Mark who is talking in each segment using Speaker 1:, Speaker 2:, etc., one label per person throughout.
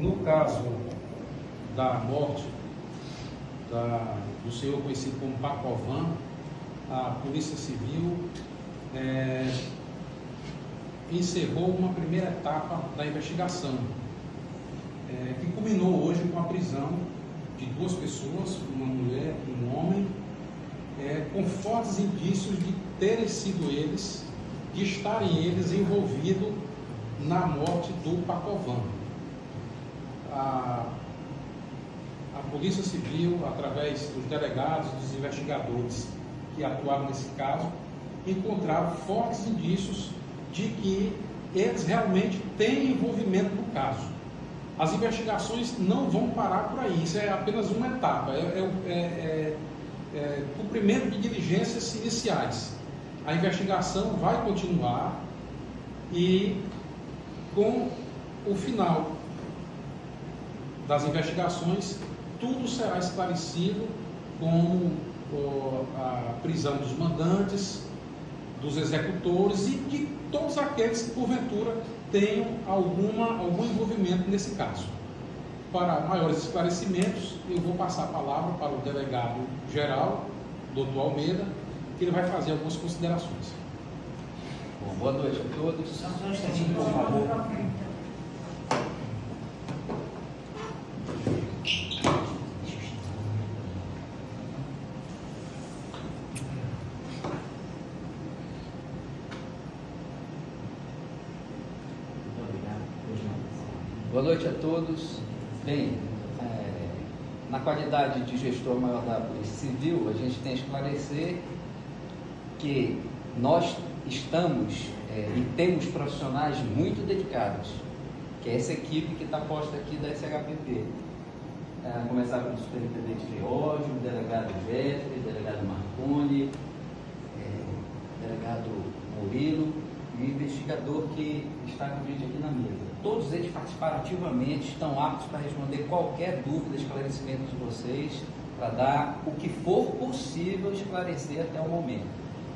Speaker 1: No caso da morte do senhor conhecido como Pacovan, a Polícia Civil encerrou uma primeira etapa da investigação, que culminou hoje com a prisão de 2 pessoas, uma mulher e um homem, com fortes indícios de terem sido eles, de estarem eles envolvidos na morte do Pacovan. A Polícia Civil, através dos delegados, dos investigadores que atuaram nesse caso, encontraram fortes indícios de que eles realmente têm envolvimento no caso. As investigações não vão parar por aí, isso é apenas uma etapa, cumprimento de diligências iniciais. A investigação vai continuar e, com o final das investigações, tudo será esclarecido, como a prisão dos mandantes, dos executores e de todos aqueles que porventura tenham algum envolvimento nesse caso. Para maiores esclarecimentos, eu vou passar a palavra para o delegado geral, doutor Almeida, que ele vai fazer algumas considerações.
Speaker 2: Bom, boa noite a todos.
Speaker 3: Só um instantinho, por favor.
Speaker 2: Boa noite a todos. Bem, na qualidade de gestor maior da Polícia Civil, a gente tem a esclarecer que nós estamos e temos profissionais muito dedicados, que é essa equipe que está posta aqui da SHPP. Começar pelo superintendente Geórgio, o delegado Jeffrey, o delegado Marconi, o delegado Murilo e o investigador que está com a gente aqui na mesa. Todos eles participaram ativamente, estão aptos para responder qualquer dúvida, esclarecimento de vocês, para dar o que for possível esclarecer até o momento.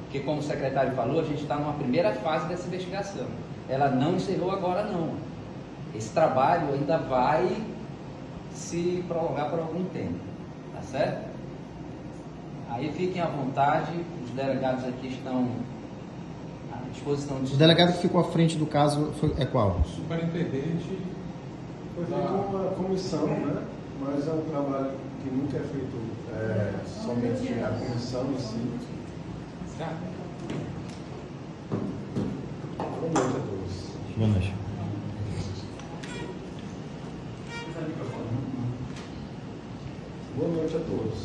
Speaker 2: Porque, como o secretário falou, a gente está numa primeira fase dessa investigação. Ela não encerrou agora, não. Esse trabalho ainda vai se prolongar por algum tempo, tá certo? Aí fiquem à vontade, os delegados aqui estão à disposição.
Speaker 4: O delegado que ficou à frente do caso é qual?
Speaker 1: Superintendente.
Speaker 5: Foi feita uma comissão, né? Mas é um trabalho que nunca é feito somente a comissão em si. Boa noite a todos.
Speaker 4: Boa noite.
Speaker 5: Boa noite a todos.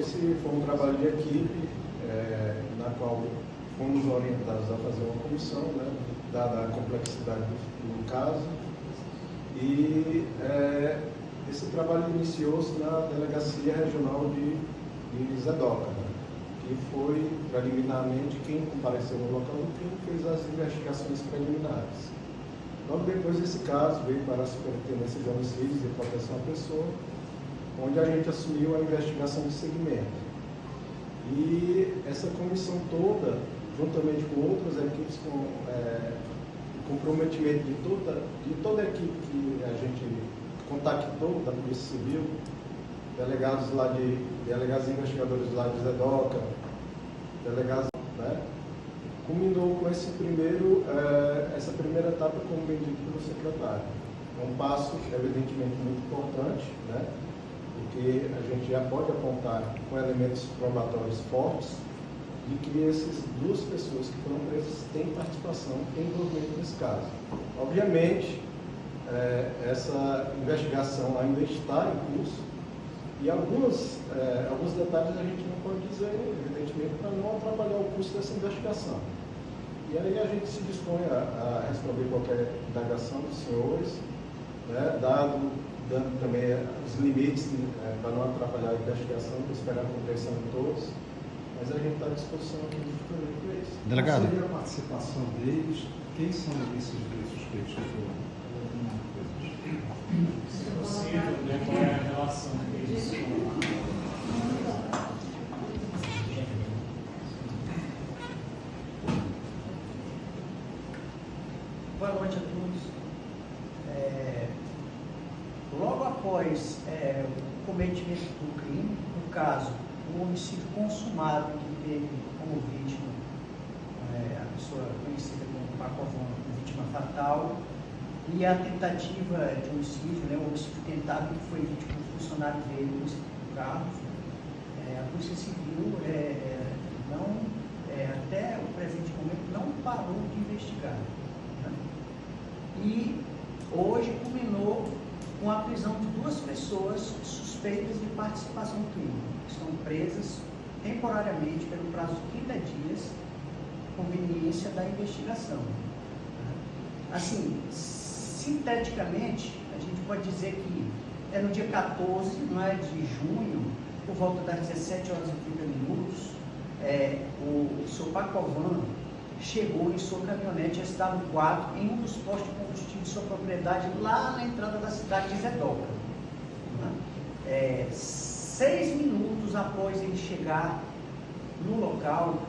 Speaker 5: Esse foi um trabalho de equipe, na qual fomos orientados a fazer uma comissão, né, dada a complexidade do caso. E esse trabalho iniciou-se na Delegacia Regional de Zedoca, né, que foi preliminarmente quem compareceu no local do crime fez as investigações preliminares. Logo depois desse caso, veio para a Superintendência de Homicídios e Proteção à Pessoa, onde a gente assumiu a investigação de segmento. E essa comissão toda, juntamente com outras equipes, com comprometimento de toda a equipe que a gente contactou da Polícia Civil, delegados investigadores lá de Zedoca, delegados, né, culminou com essa primeira etapa, como bem dito pelo secretário. É um passo, evidentemente, muito importante, né? Porque a gente já pode apontar com elementos probatórios fortes de que essas 2 pessoas que foram presas têm participação, têm envolvimento nesse caso. Obviamente, essa investigação ainda está em curso e alguns detalhes a gente não pode dizer, evidentemente, para não atrapalhar o curso dessa investigação. E aí a gente se dispõe a responder qualquer indagação dos senhores, né, dando também os limites, para não atrapalhar a investigação, para esperar a compreensão de todos, mas a gente está à disposição aqui de futuro para isso.
Speaker 4: Delegado.
Speaker 6: Qual seria a participação deles? Quem são esses 2 suspeitos que foram?
Speaker 7: Se é possível, né, qual é a relação deles com...
Speaker 3: Boa noite a todos. após o cometimento do crime, no caso, o homicídio consumado que teve como vítima a pessoa conhecida como Pacovan, vítima fatal, e a tentativa de homicídio, o homicídio tentado, que foi vítima do funcionário dele, o Instituto Carlos. A Polícia Civil até o presente momento não parou de investigar. Né? E hoje culminou com a prisão de 2 pessoas suspeitas de participação no crime. Estão presas temporariamente pelo prazo de 30 dias, conveniência da investigação. Assim, sinteticamente, a gente pode dizer que no dia 14, não é, de junho, por volta das 17 horas e 30 minutos, o senhor Pacovan chegou em sua caminhonete SW4 em um dos postos de combustível de sua propriedade, lá na entrada da cidade de Zedoca. 6 minutos após ele chegar no local,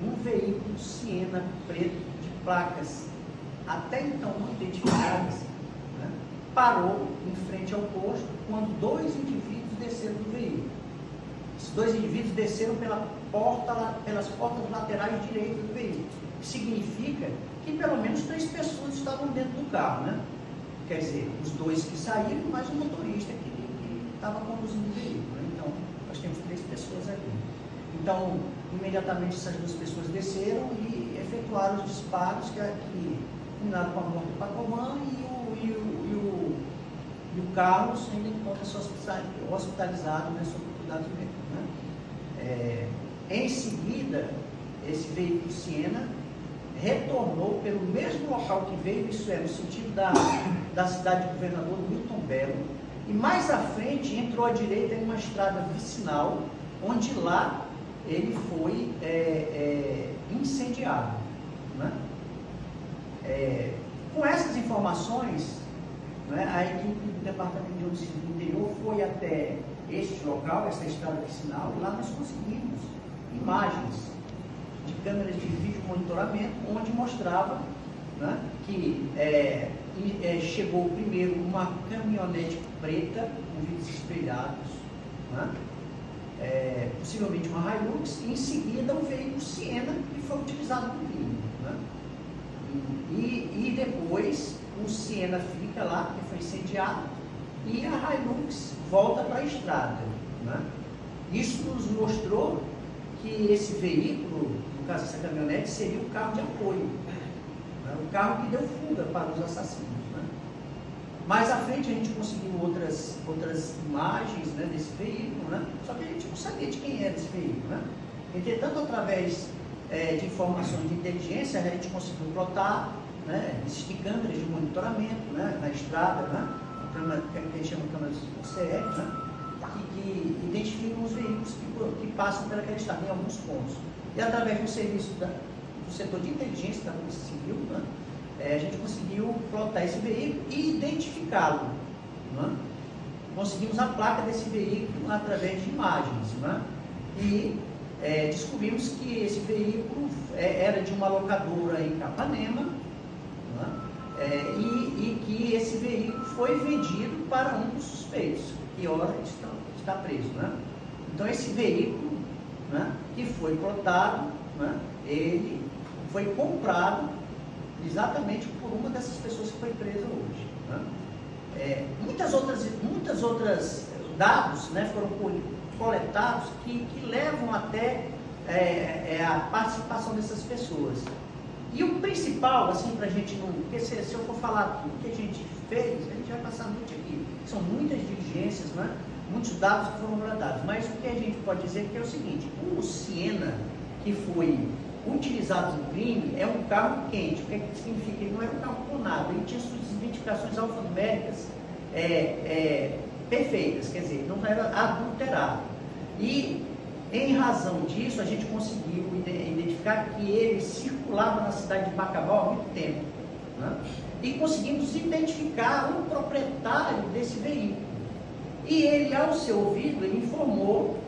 Speaker 3: um veículo Siena preto de placas até então não identificadas, né, parou em frente ao posto quando 2 indivíduos desceram do veículo. Esses 2 indivíduos desceram pelas portas laterais direitas do veículo. Significa que pelo menos 3 pessoas estavam dentro do carro, né? Quer dizer, os 2 que saíram, mais o motorista que estava conduzindo o veículo. Né? Então, nós temos 3 pessoas ali. Então, imediatamente essas 2 pessoas desceram e efetuaram os disparos que culminaram com a morte do Pacovan, e o Carlos ainda encontra-se hospitalizado, né, sob cuidado médico. Né? Em seguida, esse veículo Siena retornou pelo mesmo local que veio, isso é, no sentido da cidade do governador Milton Belo, e mais à frente entrou à direita em uma estrada vicinal, onde lá ele foi incendiado. Né? Com essas informações, né, a equipe do Departamento de Homicídio do Interior foi até este local, essa estrada vicinal, e lá nós conseguimos imagens de câmeras de vídeo monitoramento, onde mostrava, né, que chegou primeiro uma caminhonete preta com vidros espelhados, né, possivelmente uma Hilux, e em seguida um veículo Siena que foi utilizado no crime. Né? E depois o Siena fica lá, que foi incendiado, e a Hilux volta para a estrada. Né? Isso nos mostrou que esse veículo, no caso dessa caminhonete, seria o carro de apoio, né? O carro que deu fuga para os assassinos. Né? Mais à frente a gente conseguiu outras imagens, né, desse veículo, né? Só que a gente não sabia de quem era esse veículo. Né? Entretanto, através de informações de inteligência, a gente conseguiu plotar, né, existem câmeras de monitoramento, né, na estrada, né, que a gente chama de câmeras CR, né, que identificam os veículos que passam pelaquela estrada em alguns pontos. E através do serviço do setor de inteligência da Polícia Civil, né, a gente conseguiu plotar esse veículo e identificá-lo. Né? Conseguimos a placa desse veículo através de imagens. Né? E descobrimos que esse veículo era de uma locadora em Capanema, né? E que esse veículo foi vendido para um dos suspeitos, que ora está preso. Né? Então esse veículo, né, que foi plotado, né, ele foi comprado exatamente por uma dessas pessoas que foi presa hoje. Né? Muitas outras dados, né, foram coletados que levam até a participação dessas pessoas. E o principal, assim, para a gente não... Porque se eu for falar tudo que a gente fez, a gente vai passar a noite aqui. São muitas diligências, né? Muitos dados que foram guardados. Mas o que a gente pode dizer que é o seguinte: o Siena, que foi utilizado no crime, é um carro quente. O que significa? Ele não é um carro clonado. Ele tinha suas identificações alfanuméricas perfeitas, quer dizer, não era adulterado. E, em razão disso, a gente conseguiu identificar que ele circulava na cidade de Bacabal há muito tempo. Né? E conseguimos identificar o proprietário desse veículo. E ele, ao ser ouvido, ele informou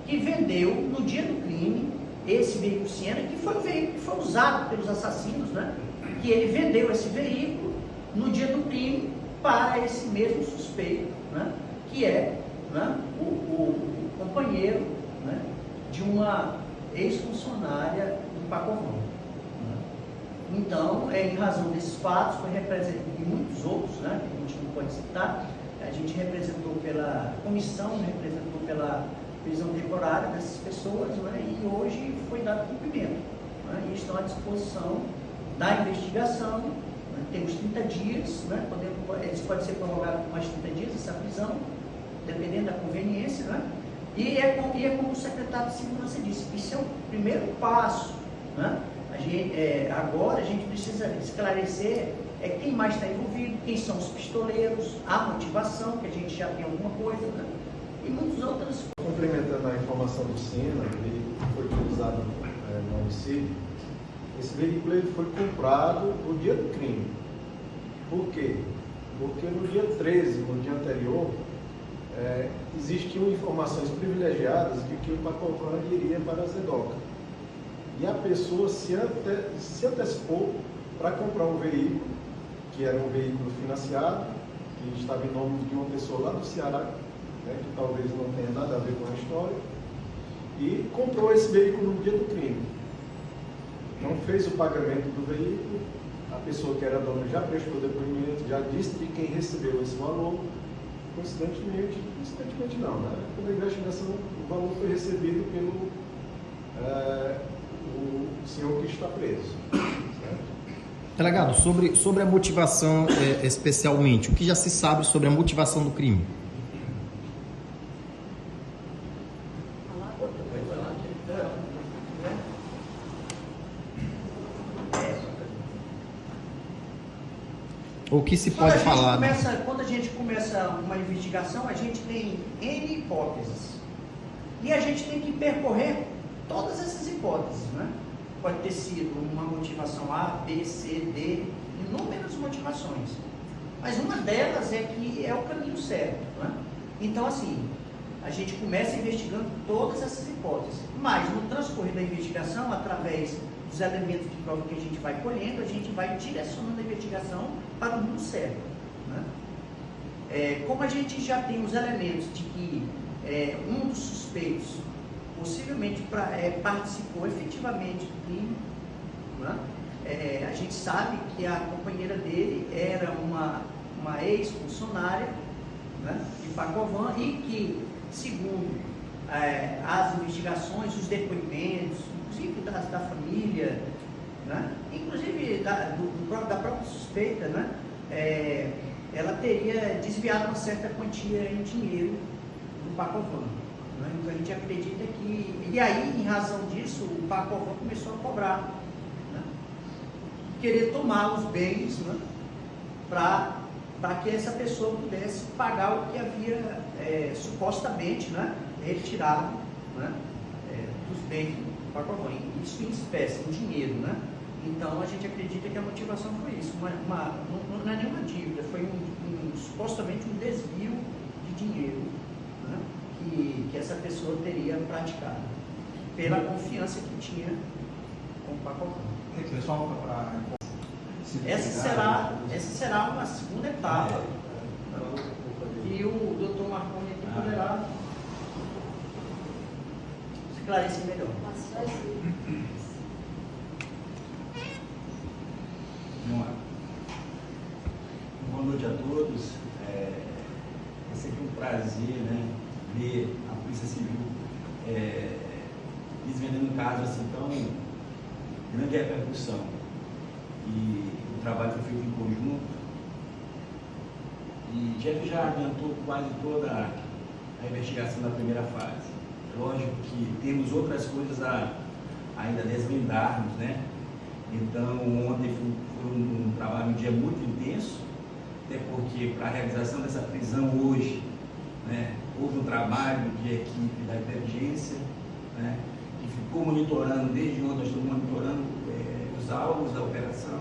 Speaker 3: que vendeu, no dia do crime, esse veículo Siena, que foi o veículo que foi usado pelos assassinos, né? Que ele vendeu esse veículo no dia do crime para esse mesmo suspeito, né, que é, né, o companheiro, né, de uma ex-funcionária do Pacovão. Né. Então, em razão desses fatos, foi representado, e muitos outros, né, que a gente não pode citar, a gente representou pela comissão, representou pela prisão temporária dessas pessoas, né, e hoje foi dado cumprimento. Né, e estão à disposição da investigação, né, temos 30 dias, né, eles podem ser prorrogados por mais 30 dias, essa prisão, dependendo da conveniência, né, e é como o secretário de Segurança disse, isso é o primeiro passo. Né, agora a gente precisa esclarecer quem mais está envolvido, quem são os pistoleiros, a motivação, que a gente já tem alguma coisa, né, e muitas outras coisas.
Speaker 5: Complementando a informação do Sina, ele foi utilizado no homicídio. Esse veículo ele foi comprado no dia do crime. Por quê? Porque no dia 13, no dia anterior, existiam informações privilegiadas de que o Pacovan iria para a Zedoca. E a pessoa se antecipou para comprar um veículo, que era um veículo financiado, que estava em nome de uma pessoa lá do Ceará, né, que talvez não tenha nada a ver com a história, e comprou esse veículo no dia do crime. Não fez o pagamento do veículo, a pessoa que era dona já prestou depoimento, já disse de quem recebeu esse valor. Coincidentemente não, né? Pela investigação, o valor foi recebido pelo o senhor que está preso. Certo?
Speaker 4: Delegado, sobre a motivação especialmente, o que já se sabe sobre a motivação do crime? O que se pode falar?
Speaker 3: Quando a gente começa uma investigação, a gente tem N hipóteses. E a gente tem que percorrer todas essas hipóteses, né? Pode ter sido uma motivação A, B, C, D, inúmeras motivações. Mas uma delas é que é o caminho certo, né? Então, assim, a gente começa investigando todas essas hipóteses. Mas, no transcorrer da investigação, através dos elementos de prova que a gente vai colhendo, a gente vai direcionando a investigação para o rumo certo. Né? Como a gente já tem os elementos de que um dos suspeitos possivelmente participou efetivamente do crime, né? A gente sabe que a companheira dele era uma ex-funcionária, né, de Pacovan, e que, segundo as investigações, os depoimentos, inclusive da família, né, inclusive da própria suspeita, né, ela teria desviado uma certa quantia em dinheiro do Pacovan. Né? Então a gente acredita que... E aí, em razão disso, o Pacovan começou a cobrar, né, querer tomar os bens, né, para que essa pessoa pudesse pagar o que havia supostamente, né, retirado, né, dos bens do Pacovan. Isso em espécie, em dinheiro, né? Então a gente acredita que a motivação foi isso, não é nenhuma dívida, foi supostamente um desvio de dinheiro, né, que essa pessoa teria praticado, pela confiança que tinha com o Pacovan. Essa será uma segunda etapa, e o Dr. Marconi aqui poderá esclarecer melhor.
Speaker 8: Boa noite a todos. É sempre um prazer, né, ver a Polícia Civil desvendando um caso assim tão grande repercussão. E o trabalho foi feito em conjunto. E Jeff já adiantou quase toda a investigação da primeira fase. Lógico que temos outras coisas a ainda desvendarmos, né? Então, ontem foi um trabalho, um dia muito intenso, até porque para a realização dessa prisão hoje, né, houve um trabalho de equipe da inteligência, né, que ficou monitorando, desde ontem nós estamos monitorando os alvos da operação,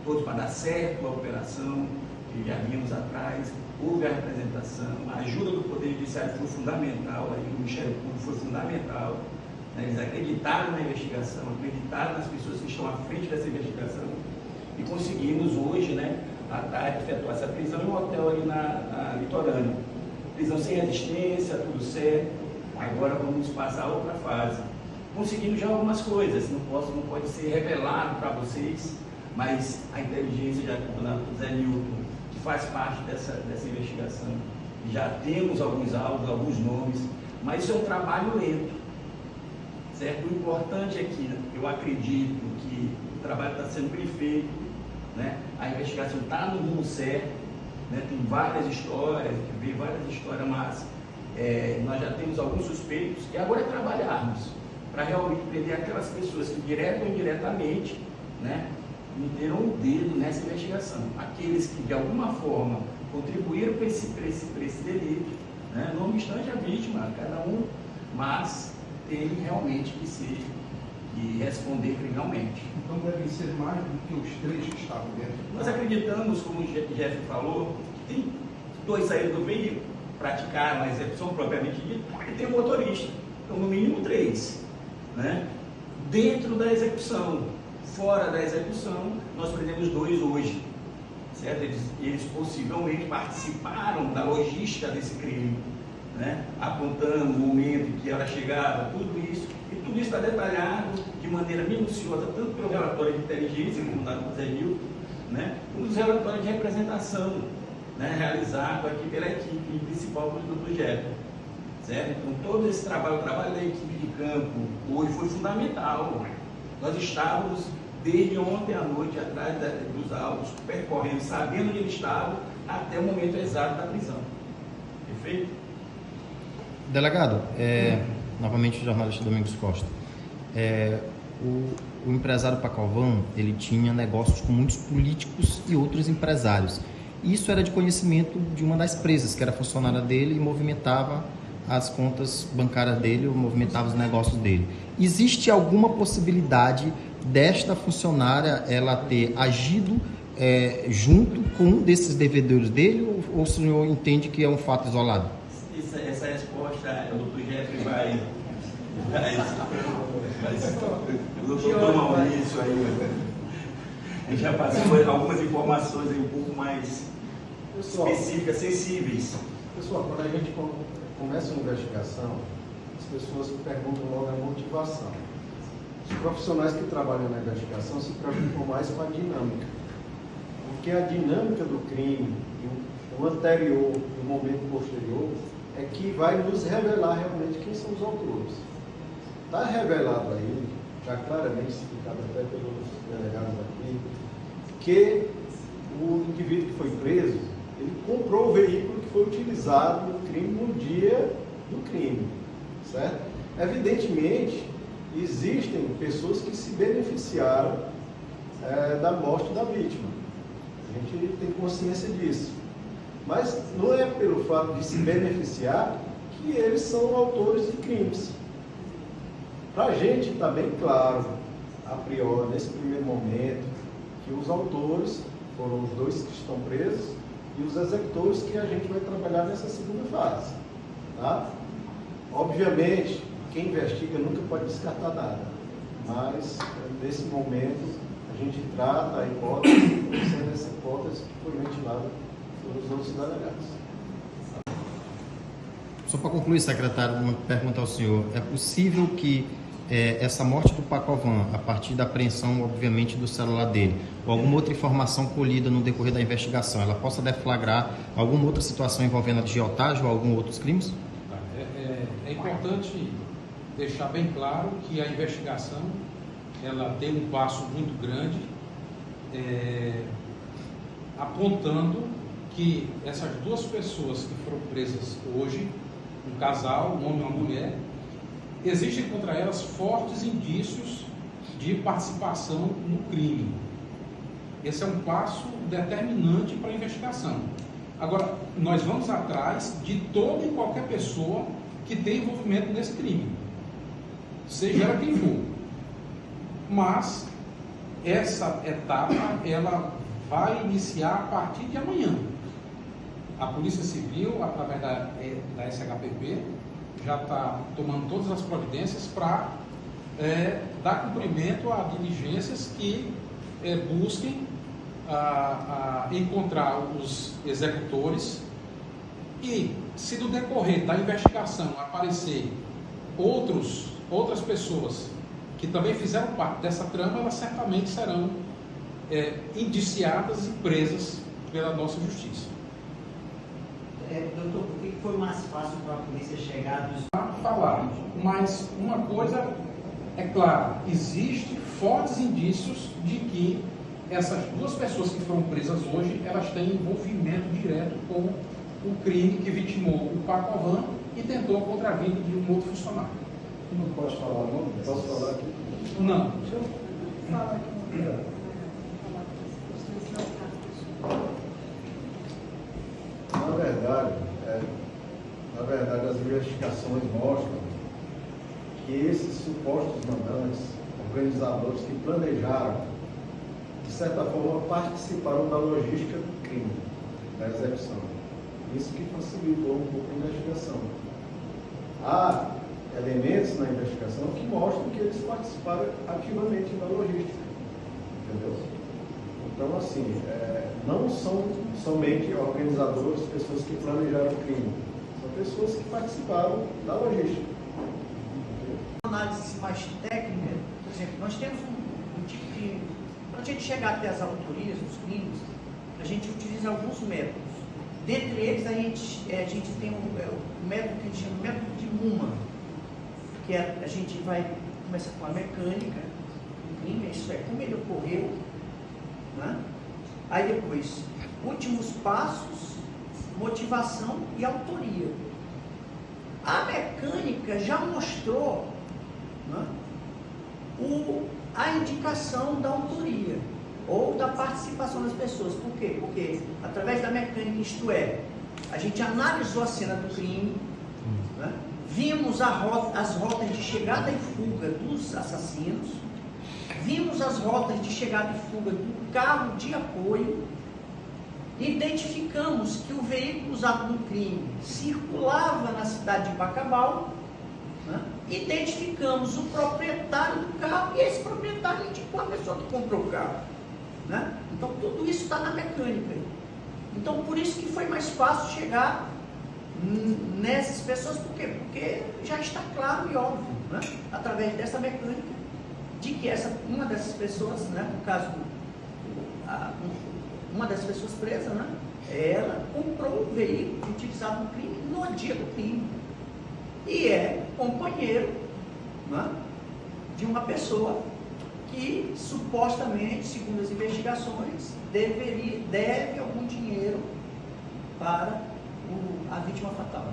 Speaker 8: todos para dar certo a operação, que já vimos atrás. Houve a representação, a ajuda do Poder Judiciário foi fundamental, aí o Ministério Público foi fundamental, né? Eles acreditaram na investigação, acreditaram nas pessoas que estão à frente dessa investigação, e conseguimos hoje, né, à tarde, efetuar essa prisão em um hotel ali na litorânea. Prisão sem resistência, tudo certo. Agora vamos passar a outra fase. Conseguimos já algumas coisas, não pode ser revelado para vocês, mas a inteligência já do Zé Nilton, que faz parte dessa investigação, já temos alguns alvos, alguns nomes, mas isso é um trabalho lento, certo? O importante é que eu acredito que o trabalho está sendo bem feito, né? A investigação está no rumo certo, né? Tem várias histórias, mas nós já temos alguns suspeitos, e agora é trabalharmos para realmente prender aquelas pessoas que, direto ou indiretamente, né, meteram o dedo nessa investigação. Aqueles que, de alguma forma, contribuíram para esse delito, né, não obstante a vítima, cada um, mas tem realmente que responder criminalmente.
Speaker 6: Então devem ser mais do que os 3 que estavam dentro.
Speaker 8: Nós acreditamos, como o Jeff falou, que tem 2 saíram do veículo, praticaram a execução propriamente dita, e tem o motorista. Então, no mínimo 3. Né? Dentro da execução, fora da execução, nós prendemos 2 hoje, certo? Eles possivelmente participaram da logística desse crime, né? Apontando o momento em que ela chegava, tudo isso, e tudo isso está detalhado de maneira minuciosa, tanto pelo relatório de inteligência, como dado pelo Zé Nilton, né? Como os relatórios de representação, né? Realizado aqui pela equipe principal do Dr. Jeff. Certo? Então, todo esse trabalho, o trabalho da equipe de campo, hoje foi fundamental. Nós estávamos, desde ontem à noite, atrás dos autos, percorrendo, sabendo onde eles estavam, até o momento exato da prisão. Perfeito?
Speaker 4: Delegado, novamente o jornalista Domingos Costa. O empresário Pacovan, ele tinha negócios com muitos políticos e outros empresários. Isso era de conhecimento de uma das presas, que era funcionária dele e movimentava as contas bancárias dele, ou movimentava os negócios dele. Existe alguma possibilidade desta funcionária ela ter agido junto com um desses devedores dele, ou o senhor entende que é um fato isolado?
Speaker 8: Essa resposta o Dr. Jeff vai o doutor Maurício aí já passou algumas informações aí um pouco mais específicas, sensíveis.
Speaker 5: Pessoal, quando a gente começa uma investigação, as pessoas perguntam logo a motivação. Os profissionais que trabalham na investigação se preocupam mais com a dinâmica. Porque a dinâmica do crime, o anterior e o momento posterior, é que vai nos revelar realmente quem são os autores. Está revelado aí, já claramente explicado até pelos delegados aqui, que o indivíduo que foi preso, ele comprou o veículo que foi utilizado no crime no dia do crime, certo? Evidentemente, existem pessoas que se beneficiaram da morte da vítima. A gente tem consciência disso. Mas não é pelo fato de se beneficiar que eles são autores de crimes. Para a gente está bem claro, a priori, nesse primeiro momento, que os autores foram os 2 que estão presos e os executores que a gente vai trabalhar nessa segunda fase. Tá? Obviamente, quem investiga nunca pode descartar nada, mas nesse momento a gente trata a hipótese, sendo essa hipótese que foi ventilada pelos outros delegados.
Speaker 4: Só para concluir, secretário, uma pergunta ao senhor. É possível que essa morte do Pacovan, a partir da apreensão, obviamente, do celular dele, ou alguma outra informação colhida no decorrer da investigação, ela possa deflagrar alguma outra situação envolvendo a agiotagem ou algum outros crimes?
Speaker 1: É importante deixar bem claro que a investigação ela tem um passo muito grande, apontando que essas 2 pessoas que foram presas hoje, um casal, um homem e uma mulher, existem contra elas fortes indícios de participação no crime. Esse é um passo determinante para a investigação. Agora, nós vamos atrás de toda e qualquer pessoa que tem envolvimento nesse crime, seja ela quem for. Mas essa etapa ela vai iniciar a partir de amanhã. A Polícia Civil, através da SHPP, já está tomando todas as providências para dar cumprimento a diligências que busquem a encontrar os executores e, se no decorrer da investigação aparecer outras pessoas que também fizeram parte dessa trama, elas certamente serão indiciadas e presas pela nossa justiça.
Speaker 3: Doutor, por que foi mais fácil para a polícia chegar dos...
Speaker 1: Falar, mas uma coisa é clara, existem fortes indícios de que essas duas pessoas que foram presas hoje, elas têm envolvimento direto com o crime que vitimou o Pacovan e tentou a contravinda de um outro funcionário.
Speaker 6: Não pode falar o nome?
Speaker 5: Posso falar aqui?
Speaker 1: Não.
Speaker 9: Fala aqui.
Speaker 5: Na verdade, as investigações mostram que esses supostos mandantes, organizadores que planejaram, de certa forma, participaram da logística do crime, da execução. Isso que facilitou um pouco a investigação. Há elementos na investigação que mostram que eles participaram ativamente da logística. Entendeu? Então, assim, não são somente organizadores, pessoas que planejaram o crime. São pessoas que participaram da logística.
Speaker 3: Análise mais técnica, por exemplo, nós temos um tipo de... Para a gente chegar até as autorias dos crimes, a gente utiliza alguns métodos. Dentre eles, a gente tem um método que a gente chama de método de Luhmann, que a gente começa com a mecânica do crime, isso é, como ele ocorreu, né? Aí depois, últimos passos, motivação e autoria. A mecânica já mostrou, né, a indicação da autoria ou da participação das pessoas. Por quê? Porque através da mecânica, isto é, a gente analisou a cena do crime, né, vimos as rotas de chegada e fuga dos assassinos, vimos as rotas de chegada e fuga do carro de apoio, identificamos que o veículo usado no crime circulava na cidade de Bacabal, né? Identificamos o proprietário do carro e esse proprietário indicou a pessoa que comprou o carro, né? Então tudo isso está na mecânica. Então por isso que foi mais fácil chegar nessas pessoas. Por quê? Porque já está claro e óbvio, né, através dessa mecânica, de que uma dessas pessoas, né, no caso, uma das pessoas presas, né, ela comprou o veículo utilizado no crime no dia do crime. E é companheiro, né, de uma pessoa que supostamente, segundo as investigações, deve algum dinheiro para a vítima fatal.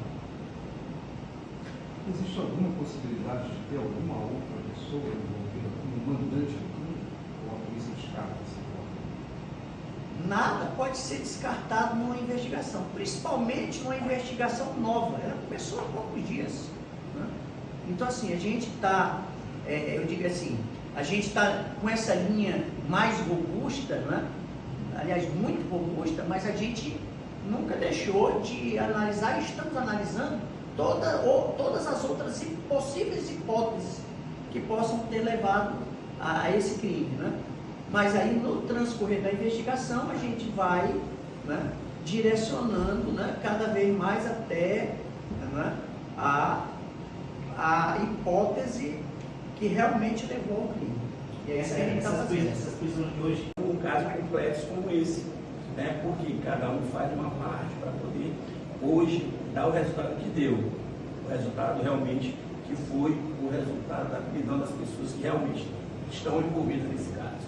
Speaker 6: Existe alguma possibilidade de ter alguma outra pessoa envolvida como mandante do crime? Ou a polícia descarta essa hipótese?
Speaker 3: Nada pode ser descartado numa investigação, principalmente numa investigação nova. Ela começou há poucos dias, né? Então, assim, a gente está, eu digo assim, a gente está com essa linha mais robusta, né? Aliás, muito robusta, mas a gente nunca deixou de analisar, e estamos analisando todas as outras possíveis hipóteses que possam ter levado a esse crime, né? Mas aí no transcorrer da investigação a gente vai, né, direcionando, né, cada vez mais até, né, a hipótese que realmente levou ao crime. E é isso que a gente está fazendo.
Speaker 8: Essas prisões de hoje, um caso complexo como esse, né, porque cada um faz uma parte para poder hoje dar o resultado que deu, o resultado realmente que foi o resultado da prisão das pessoas que realmente estão envolvidas nesse caso.